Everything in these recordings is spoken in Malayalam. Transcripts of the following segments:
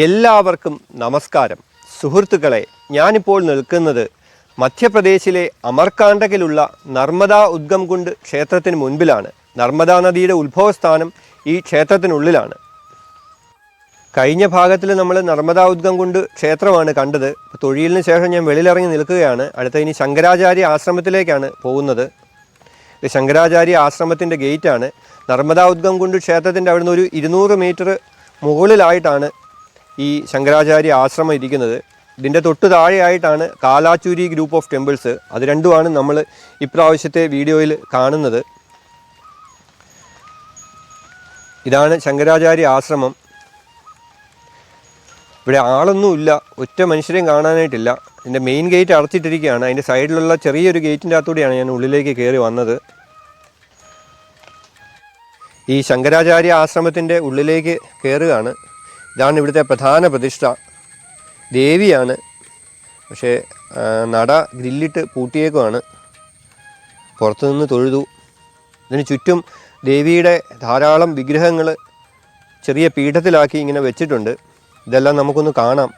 എല്ലാവർക്കും നമസ്കാരം. സുഹൃത്തുക്കളെ, ഞാനിപ്പോൾ നിൽക്കുന്നത് മധ്യപ്രദേശിലെ അമർകാണ്ടകിലുള്ള നർമ്മദാ ഉദ്ഗംകുണ്ട് ക്ഷേത്രത്തിന് മുൻപിലാണ്. നർമ്മദാ നദിയുടെ ഉത്ഭവസ്ഥാനം ഈ ക്ഷേത്രത്തിനുള്ളിലാണ്. കഴിഞ്ഞ ഭാഗത്തിൽ നമ്മൾ നർമ്മദാ ഉദ്ഗംകുണ്ട് ക്ഷേത്രമാണ് കണ്ടത്. തൊഴിലിന് ശേഷം ഞാൻ വെളിയിലിറങ്ങി നിൽക്കുകയാണ്. അടുത്ത ഇനി ശങ്കരാചാര്യ ആശ്രമത്തിലേക്കാണ് പോകുന്നത്. ഇത് ശങ്കരാചാര്യ ആശ്രമത്തിൻ്റെ ഗേറ്റാണ്. നർമ്മദാ ഉദ്ഗംകുണ്ട് ക്ഷേത്രത്തിൻ്റെ അവിടുന്ന് ഒരു 200 മീറ്റർ മുകളിലായിട്ടാണ് ഈ ശങ്കരാചാര്യ ആശ്രമം ഇരിക്കുന്നത്. ഇതിൻ്റെ തൊട്ട് താഴെയായിട്ടാണ് കാലാചൂരി ഗ്രൂപ്പ് ഓഫ് ടെമ്പിൾസ്. അത് രണ്ടുമാണ് നമ്മൾ ഇപ്രാവശ്യത്തെ വീഡിയോയിൽ കാണുന്നത്. ഇതാണ് ശങ്കരാചാര്യ ആശ്രമം. ഇവിടെ ആളൊന്നുമില്ല, ഒറ്റ മനുഷ്യരെയും കാണാനായിട്ടില്ല. ഇതിൻ്റെ മെയിൻ ഗേറ്റ് അടച്ചിട്ടിരിക്കുകയാണ്. അതിൻ്റെ സൈഡിലുള്ള ചെറിയൊരു ഗേറ്റിൻ്റെ അകത്തൂടെയാണ് ഞാൻ ഉള്ളിലേക്ക് കയറി വന്നത്. ഈ ശങ്കരാചാര്യ ആശ്രമത്തിൻ്റെ ഉള്ളിലേക്ക് കയറുകയാണ്. ഇതാണ് ഇവിടുത്തെ പ്രധാന പ്രതിഷ്ഠ. ദേവിയാണ്, പക്ഷേ നട ഗ്രില്ലിട്ട് പൂട്ടിയേക്കുമാണ്. പുറത്തുനിന്ന് തൊഴുതു. ഇതിന് ചുറ്റും ദേവിയുടെ ധാരാളം വിഗ്രഹങ്ങൾ ചെറിയ പീഠത്തിലാക്കി ഇങ്ങനെ വെച്ചിട്ടുണ്ട്. ഇതെല്ലാം നമുക്കൊന്ന് കാണാം.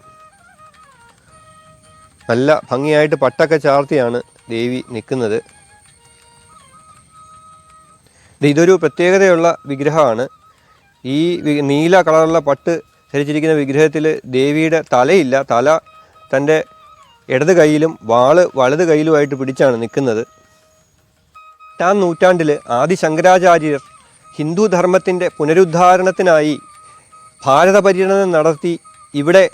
നല്ല ഭംഗിയായിട്ട് പട്ടൊക്കെ ചാർത്തിയാണ് ദേവി നിൽക്കുന്നത്. ഇതൊരു പ്രത്യേകതയുള്ള വിഗ്രഹമാണ്. ഈ നീല കളറുള്ള പട്ട് ധരിച്ചിരിക്കുന്ന വിഗ്രഹത്തിൽ ദേവിയുടെ തലയില്ല. തല തൻ്റെ ഇടത് കൈയിലും വാള് വലത് കൈയിലുമായിട്ട് പിടിച്ചാണ് നിൽക്കുന്നത്. 8-ാം നൂറ്റാണ്ടിൽ ആദി ശങ്കരാചാര്യർ ഹിന്ദു ധർമ്മത്തിൻ്റെ പുനരുദ്ധാരണത്തിനായി ഭാരത പര്യടനം നടത്തി ഇവിടെ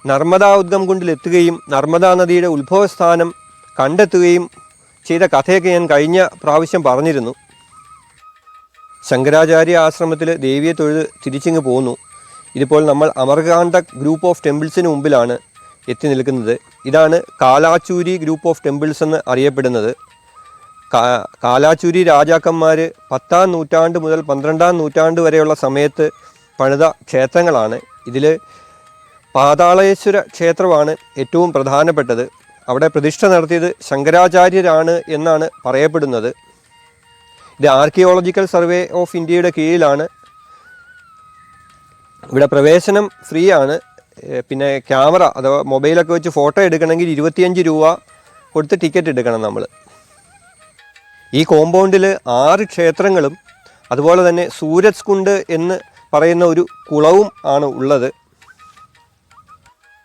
നർമ്മദാ ഉദ്ഗംകുണ്ടിലെത്തുകയും നർമ്മദാ നദിയുടെ ഉത്ഭവസ്ഥാനം കണ്ടെത്തുകയും ചെയ്ത കഥയൊക്കെ ഞാൻ കഴിഞ്ഞ പ്രാവശ്യം പറഞ്ഞിരുന്നു. ശങ്കരാചാര്യ ആശ്രമത്തിൽ ദേവിയെ തൊഴുത് തിരിച്ചിങ്ങ് പോന്നു. ഇതിപ്പോൾ നമ്മൾ അമർകാണ്ടക് ഗ്രൂപ്പ് ഓഫ് ടെമ്പിൾസിന് മുമ്പിലാണ് എത്തി നിൽക്കുന്നത്. ഇതാണ് കാലാചൂരി ഗ്രൂപ്പ് ഓഫ് ടെമ്പിൾസ് എന്ന് അറിയപ്പെടുന്നത്. കാലാചൂരി രാജാക്കന്മാർ 10-ാം നൂറ്റാണ്ട് മുതൽ 12-ാം നൂറ്റാണ്ട് വരെയുള്ള സമയത്ത് പണിത ക്ഷേത്രങ്ങളാണ്. ഇതിൽ പാതാളേശ്വര ക്ഷേത്രമാണ് ഏറ്റവും പ്രധാനപ്പെട്ടത്. അവിടെ പ്രതിഷ്ഠ നടത്തിയത് ശങ്കരാചാര്യരാണ് എന്നാണ് പറയപ്പെടുന്നത്. ഇത് ആർക്കിയോളജിക്കൽ സർവേ ഓഫ് ഇന്ത്യയുടെ കീഴിലാണ്. ഇവിടെ പ്രവേശനം ഫ്രീ ആണ്. പിന്നെ ക്യാമറ അഥവാ മൊബൈലൊക്കെ വെച്ച് ഫോട്ടോ എടുക്കണമെങ്കിൽ 25 രൂപ കൊടുത്ത് ടിക്കറ്റ് എടുക്കണം നമ്മൾ. ഈ കോമ്പൗണ്ടിൽ 6 ക്ഷേത്രങ്ങളും അതുപോലെ തന്നെ സൂരജ് കുണ്ട് എന്ന് പറയുന്ന ഒരു കുളവും ആണ് ഉള്ളത്.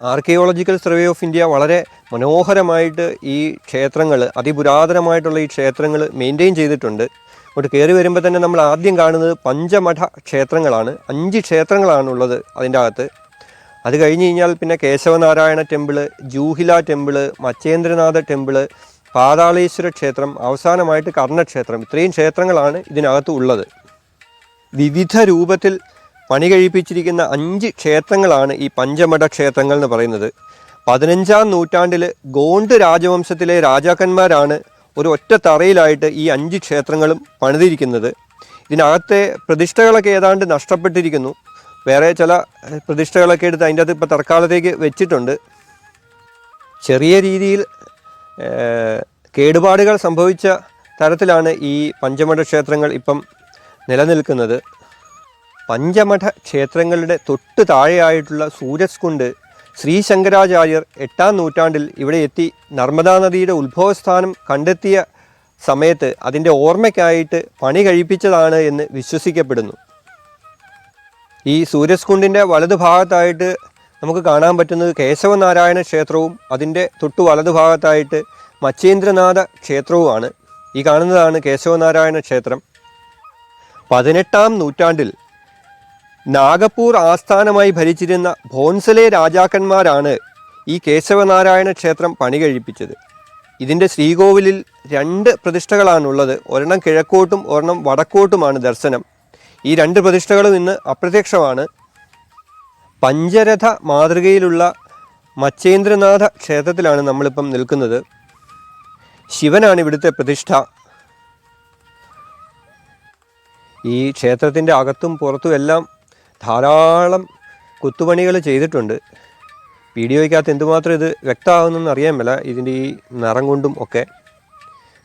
ആർക്കിയോളജിക്കൽ സർവേ ഓഫ് ഇന്ത്യ വളരെ മനോഹരമായിട്ട് ഈ ക്ഷേത്രങ്ങൾ, അതിപുരാതനമായിട്ടുള്ള ഈ ക്ഷേത്രങ്ങൾ മെയിൻറ്റെയിൻ ചെയ്തിട്ടുണ്ട്. അങ്ങോട്ട് കയറി വരുമ്പോൾ തന്നെ നമ്മൾ ആദ്യം കാണുന്നത് പഞ്ചമഠ ക്ഷേത്രങ്ങളാണ്. 5 ക്ഷേത്രങ്ങളാണുള്ളത് അതിൻ്റെ അകത്ത്. അത് കഴിഞ്ഞ് കഴിഞ്ഞാൽ പിന്നെ കേശവനാരായണ ടെമ്പിള്, ജൂഹില ടെമ്പിള്, മച്ചേന്ദ്രനാഥ ടെമ്പിള്, പാതാളേശ്വര ക്ഷേത്രം, അവസാനമായിട്ട് കർണക്ഷേത്രം. ഇത്രയും ക്ഷേത്രങ്ങളാണ് ഇതിനകത്ത് ഉള്ളത്. വിവിധ രൂപത്തിൽ പണി കഴിപ്പിച്ചിരിക്കുന്ന 5 ക്ഷേത്രങ്ങളാണ് ഈ പഞ്ചമഠ ക്ഷേത്രങ്ങൾ എന്ന് പറയുന്നത്. 15-ാം നൂറ്റാണ്ടിൽ ഗോണ്ട് രാജവംശത്തിലെ രാജാക്കന്മാരാണ് ഒരു ഒറ്റ തറയിലായിട്ട് ഈ 5 ക്ഷേത്രങ്ങളും പണിതിരിക്കുന്നത്. ഇതിനകത്തെ പ്രതിഷ്ഠകളൊക്കെ ഏതാണ്ട് നഷ്ടപ്പെട്ടിരിക്കുന്നു. വേറെ ചില പ്രതിഷ്ഠകളൊക്കെ എടുത്ത് അതിൻ്റെ അകത്ത് ഇപ്പോൾ തൽക്കാലത്തേക്ക് വെച്ചിട്ടുണ്ട്. ചെറിയ രീതിയിൽ കേടുപാടുകൾ സംഭവിച്ച തരത്തിലാണ് ഈ പഞ്ചമഠ ക്ഷേത്രങ്ങൾ ഇപ്പം നിലനിൽക്കുന്നത്. പഞ്ചമഠ ക്ഷേത്രങ്ങളുടെ തൊട്ട് താഴെയായിട്ടുള്ള സൂരജ് കുണ്ട് ശ്രീ ശങ്കരാചാര്യർ 8-ാം നൂറ്റാണ്ടിൽ ഇവിടെ എത്തി നർമ്മദാ നദിയുടെ ഉത്ഭവസ്ഥാനം കണ്ടെത്തിയ സമയത്ത് അതിൻ്റെ ഓർമ്മയ്ക്കായിട്ട് പണി കഴിപ്പിച്ചതാണ് എന്ന് വിശ്വസിക്കപ്പെടുന്നു. ഈ സൂരജ് കുണ്ടിൻ്റെ വലതുഭാഗത്തായിട്ട് നമുക്ക് കാണാൻ പറ്റുന്നത് കേശവനാരായണ ക്ഷേത്രവും അതിൻ്റെ തൊട്ടു വലതുഭാഗത്തായിട്ട് മച്ചേന്ദ്രനാഥ ക്ഷേത്രവുമാണ്. ഈ കാണുന്നതാണ് കേശവനാരായണ ക്ഷേത്രം. 18-ാം നൂറ്റാണ്ടിൽ നാഗപ്പൂർ ആസ്ഥാനമായി ഭരിച്ചിരുന്ന ഭോൻസലെ രാജാക്കന്മാരാണ് ഈ കേശവനാരായണ ക്ഷേത്രം പണി കഴിപ്പിച്ചത്. ഇതിൻ്റെ ശ്രീകോവിലിൽ 2 പ്രതിഷ്ഠകളാണുള്ളത്. ഒരെണ്ണം കിഴക്കോട്ടും ഒരെണ്ണം വടക്കോട്ടുമാണ് ദർശനം. ഈ 2 പ്രതിഷ്ഠകളും ഇന്ന് അപ്രത്യക്ഷമാണ്. പഞ്ചരഥ മാതൃകയിലുള്ള മച്ചേന്ദ്രനാഥ ക്ഷേത്രത്തിലാണ് നമ്മളിപ്പം നിൽക്കുന്നത്. ശിവനാണ് ഇവിടുത്തെ പ്രതിഷ്ഠ. ഈ ക്ഷേത്രത്തിൻ്റെ അകത്തും പുറത്തും എല്ലാം ധാരാളം കൊത്തുപണികൾ ചെയ്തിട്ടുണ്ട്. വീഡിയോയ്ക്കകത്ത് എന്തുമാത്രം ഇത് വ്യക്തമാകുന്നെന്ന് അറിയാൻ മേല. ഇതിൻ്റെ ഈ നിറം കൊണ്ടും ഒക്കെ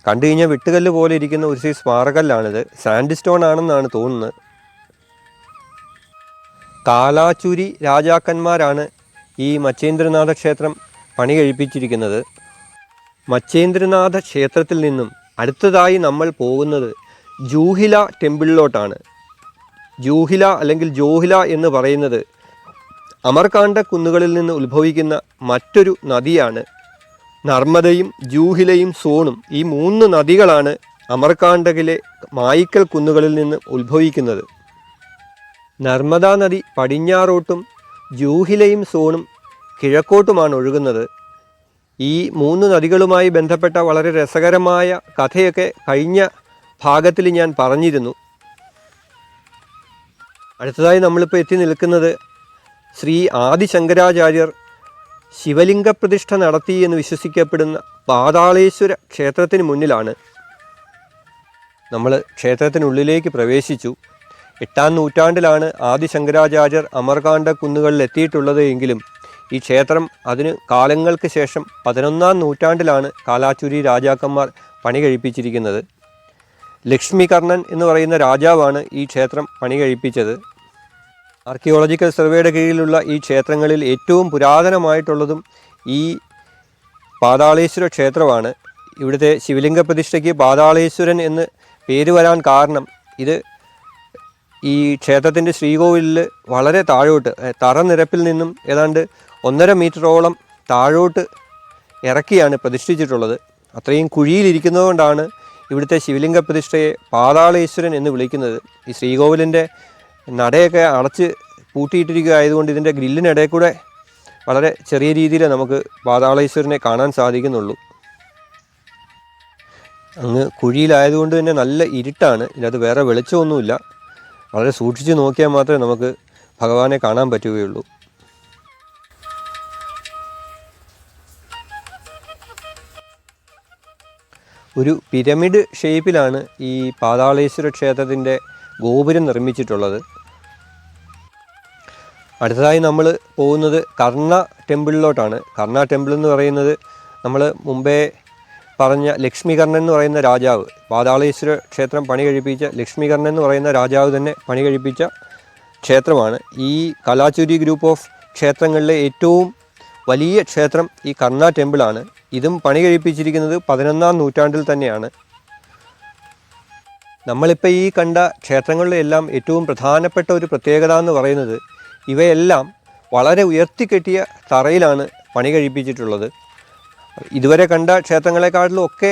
കണ്ടു കഴിഞ്ഞാൽ വെട്ടുകല്ല് പോലെ ഇരിക്കുന്ന ഒരു സൈസ് പാറകല്ലാണിത്. സാൻഡ് സ്റ്റോൺ ആണെന്നാണ് തോന്നുന്നത്. കാലാചൂരി രാജാക്കന്മാരാണ് ഈ മച്ചേന്ദ്രനാഥ ക്ഷേത്രം പണി കഴിപ്പിച്ചിരിക്കുന്നത്. മച്ചേന്ദ്രനാഥ ക്ഷേത്രത്തിൽ നിന്നും അടുത്തതായി നമ്മൾ പോകുന്നത് ജൂഹില ടെമ്പിളിലോട്ടാണ്. ജൂഹില അല്ലെങ്കിൽ ജോഹില എന്ന് പറയുന്നത് അമർകാണ്ട കുന്നുകളിൽ നിന്ന് ഉത്ഭവിക്കുന്ന മറ്റൊരു നദിയാണ്. നർമ്മദയും ജൂഹിലയും സോണും ഈ 3 നദികളാണ് അമർകാണ്ടകിലെ മായിക്കൽ കുന്നുകളിൽ നിന്ന് ഉത്ഭവിക്കുന്നത്. നർമ്മദാ നദി പടിഞ്ഞാറോട്ടും ജൂഹിലയും സോണും കിഴക്കോട്ടുമാണ് ഒഴുകുന്നത്. ഈ 3 നദികളുമായി ബന്ധപ്പെട്ട വളരെ രസകരമായ കഥയൊക്കെ കഴിഞ്ഞ ഭാഗത്തിൽ ഞാൻ പറഞ്ഞിരുന്നു. അടുത്തതായി നമ്മളിപ്പോൾ എത്തി നിൽക്കുന്നത് ശ്രീ ആദിശങ്കരാചാര്യർ ശിവലിംഗ പ്രതിഷ്ഠ നടത്തി എന്ന് വിശ്വസിക്കപ്പെടുന്ന പാതാളേശ്വര ക്ഷേത്രത്തിന് മുന്നിലാണ്. നമ്മൾ ക്ഷേത്രത്തിനുള്ളിലേക്ക് പ്രവേശിച്ചു. 8-ാം നൂറ്റാണ്ടിലാണ് ആദിശങ്കരാചാര്യർ അമർകാണ്ട കുന്നുകളിൽ എത്തിയിട്ടുള്ളത് എങ്കിലും ഈ ക്ഷേത്രം അതിന് കാലങ്ങൾക്ക് ശേഷം 11-ാം നൂറ്റാണ്ടിലാണ് കാലാചൂരി രാജാക്കന്മാർ പണി കഴിപ്പിച്ചിരിക്കുന്നത്. ലക്ഷ്മികർണൻ എന്ന് പറയുന്ന രാജാവാണ് ഈ ക്ഷേത്രം പണി കഴിപ്പിച്ചത്. ആർക്കിയോളജിക്കൽ സർവേയുടെ കീഴിലുള്ള ഈ ക്ഷേത്രങ്ങളിൽ ഏറ്റവും പുരാതനമായിട്ടുള്ളതും ഈ പാതാളേശ്വര ക്ഷേത്രമാണ്. ഇവിടുത്തെ ശിവലിംഗ പ്രതിഷ്ഠയ്ക്ക് പാതാളേശ്വരൻ എന്ന് പേര് വരാൻ കാരണം ഇത് ഈ ക്ഷേത്രത്തിൻ്റെ ശ്രീകോവിലിൽ വളരെ താഴോട്ട് തറനിരപ്പിൽ നിന്നും ഏതാണ്ട് 1.5 മീറ്ററോളം താഴോട്ട് ഇറക്കിയാണ് പ്രതിഷ്ഠിച്ചിട്ടുള്ളത്. അത്രയും കുഴിയിലിരിക്കുന്നതുകൊണ്ടാണ് ഇവിടുത്തെ ശിവലിംഗ പ്രതിഷ്ഠയെ പാതാളേശ്വരൻ എന്ന് വിളിക്കുന്നത്. ഈ ശ്രീകോവിലിൻ്റെ നടയൊക്കെ അടച്ച് പൂട്ടിയിട്ടിരിക്കുക ആയതുകൊണ്ട് ഇതിൻ്റെ ഗ്രില്ലിനിടയിൽ കൂടെ വളരെ ചെറിയ രീതിയിൽ നമുക്ക് പാതാളേശ്വരനെ കാണാൻ സാധിക്കുന്നുള്ളൂ. അങ്ങ് കുഴിയിലായതുകൊണ്ട് തന്നെ നല്ല ഇരുട്ടാണ്. ഇതിനകത്ത് വേറെ വെളിച്ചമൊന്നുമില്ല. വളരെ സൂക്ഷിച്ച് നോക്കിയാൽ മാത്രമേ നമുക്ക് ഭഗവാനെ കാണാൻ പറ്റുകയുള്ളൂ. ഒരു പിരമിഡ് ഷേപ്പിലാണ് ഈ പാതാളേശ്വര ക്ഷേത്രത്തിൻ്റെ ഗോപുരം നിർമ്മിച്ചിട്ടുള്ളത്. അടുത്തതായി നമ്മൾ പോകുന്നത് കർണ ടെമ്പിളിലോട്ടാണ്. കർണ ടെമ്പിൾ എന്ന് പറയുന്നത് നമ്മൾ മുമ്പേ പറഞ്ഞ ലക്ഷ്മികർണൻ എന്ന് പറയുന്ന രാജാവ്, പാതാളേശ്വര ക്ഷേത്രം പണി കഴിപ്പിച്ച ലക്ഷ്മികർണൻ എന്ന് പറയുന്ന രാജാവ് തന്നെ പണി കഴിപ്പിച്ച ക്ഷേത്രമാണ്. ഈ കാലാചൂരി ഗ്രൂപ്പ് ഓഫ് ക്ഷേത്രങ്ങളിലെ ഏറ്റവും വലിയ ക്ഷേത്രം ഈ കർണ ടെമ്പിളാണ്. ഇതും പണി കഴിപ്പിച്ചിരിക്കുന്നത് 11-ാം നൂറ്റാണ്ടിൽ തന്നെയാണ്. നമ്മളിപ്പോൾ ഈ കണ്ട ക്ഷേത്രങ്ങളിലെല്ലാം ഏറ്റവും പ്രധാനപ്പെട്ട ഒരു പ്രത്യേകത എന്ന് പറയുന്നത് ഇവയെല്ലാം വളരെ ഉയർത്തിക്കെട്ടിയ തറയിലാണ് പണി കഴിപ്പിച്ചിട്ടുള്ളത്. ഇതുവരെ കണ്ട ക്ഷേത്രങ്ങളെക്കാട്ടിലും ഒക്കെ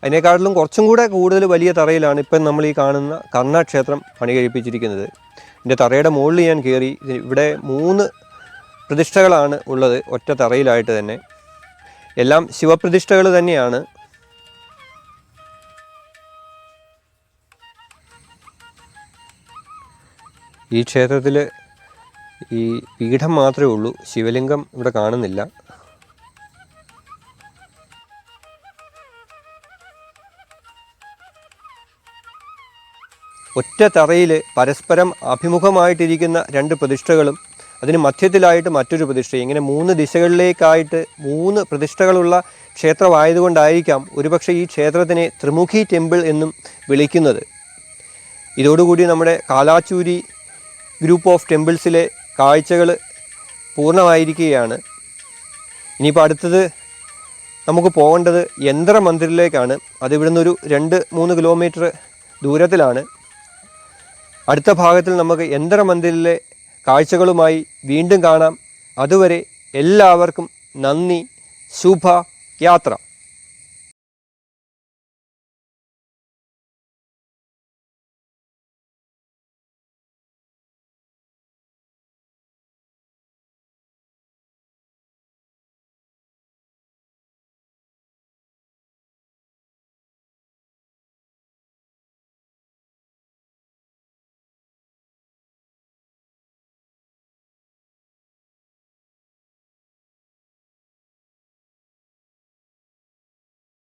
അതിനേക്കാട്ടിലും കുറച്ചും കൂടെ കൂടുതൽ വലിയ തറയിലാണ് ഇപ്പം നമ്മൾ ഈ കാണുന്ന കർണ ക്ഷേത്രം പണി കഴിപ്പിച്ചിരിക്കുന്നത്. ഇതിൻ്റെ തറയുടെ മുകളിൽ ഞാൻ കയറി. ഇവിടെ 3 പ്രതിഷ്ഠകളാണ് ഉള്ളത് ഒറ്റ തറയിലായിട്ട് തന്നെ. എല്ലാം ശിവപ്രതിഷ്ഠകൾ തന്നെയാണ്. ഈ ക്ഷേത്രത്തിൽ ഈ പീഠം മാത്രമേ ഉള്ളൂ, ശിവലിംഗം ഇവിടെ കാണുന്നില്ല. ഒറ്റ തറയിൽ പരസ്പരം അഭിമുഖമായിട്ടിരിക്കുന്ന 2 പ്രതിഷ്ഠകളും അതിന് മധ്യത്തിലായിട്ട് മറ്റൊരു പ്രതിഷ്ഠ, ഇങ്ങനെ 3 ദിശകളിലേക്കായിട്ട് 3 പ്രതിഷ്ഠകളുള്ള ക്ഷേത്രമായതുകൊണ്ടായിരിക്കാം ഒരുപക്ഷെ ഈ ക്ഷേത്രത്തിനെ ത്രിമുഖി ടെമ്പിൾ എന്നും വിളിക്കുന്നത്. ഇതോടുകൂടി നമ്മുടെ കാലാചൂരി ഗ്രൂപ്പ് ഓഫ് ടെമ്പിൾസിലെ കാഴ്ചകൾ പൂർണ്ണമായിരിക്കുകയാണ്. ഇനിയിപ്പോൾ അടുത്തത് നമുക്ക് പോകേണ്ടത് യന്ത്രമന്ദിറിലേക്കാണ്. അതിവിടുന്ന് ഒരു 2-3 കിലോമീറ്റർ ദൂരത്തിലാണ്. അടുത്ത ഭാഗത്തിൽ നമുക്ക് യന്ത്രമന്ദിറിലെ കാഴ്ചകളുമായി വീണ്ടും കാണാം. അതുവരെ എല്ലാവർക്കും നന്ദി. ശുഭ യാത്ര.